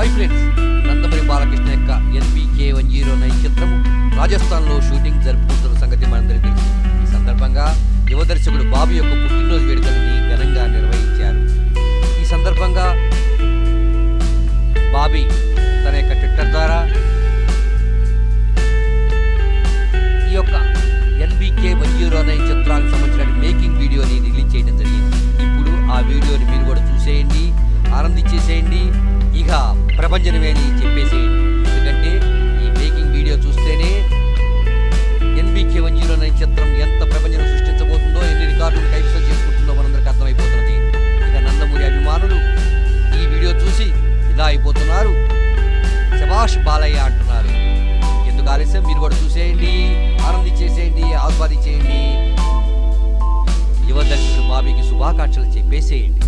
Hi friends, Nandamuri Balakrishna యొక్క NBK 109 చిత్రము రాజస్థాన్లో షూటింగ్ జరుపుకుంటున్న సంగతి మనందరికీ తెలుసు. ఈ సందర్భంగా యువ దర్శకుడు బాబీ యొక్క పుట్టినరోజు వేడుకలని ఘనంగా నిర్వహించారు. ఈ సందర్భంగా బాబీ తన యొక్క ట్విట్టర్ ద్వారా ఈ యొక్క NBK 109 చిత్రానికి సంబంధించిన మేకింగ్ వీడియోని రిలీజ్ చేయడం జరిగింది. ఇప్పుడు ఆ వీడియోని మీరు కూడా చూసేయండి, ఆనందించేసేయండి, ఇక ప్రపంచమే అని చెప్పేసేయండి. ఎందుకంటే ఈ మేకింగ్ వీడియో చూస్తేనే NBK 109 చిత్రం ఎంత ప్రపంచం సృష్టించబోతుందో, ఎన్ని రికార్డులు కైవసం చేసుకుంటుందో మనందరికీ అర్థమైపోతున్నది. ఇక నందమూరి అభిమానులు ఈ వీడియో చూసి ఇలా అయిపోతున్నారు, శభాష్ బాలయ్య అంటున్నారు. ఎందుకు ఆలస్యం, మీరు కూడా చూసేయండి, ఆనందించేసేయండి, ఆస్వాదించేయండి. యువ దర్శకుడు బాబీకి శుభాకాంక్షలు చెప్పేసేయండి.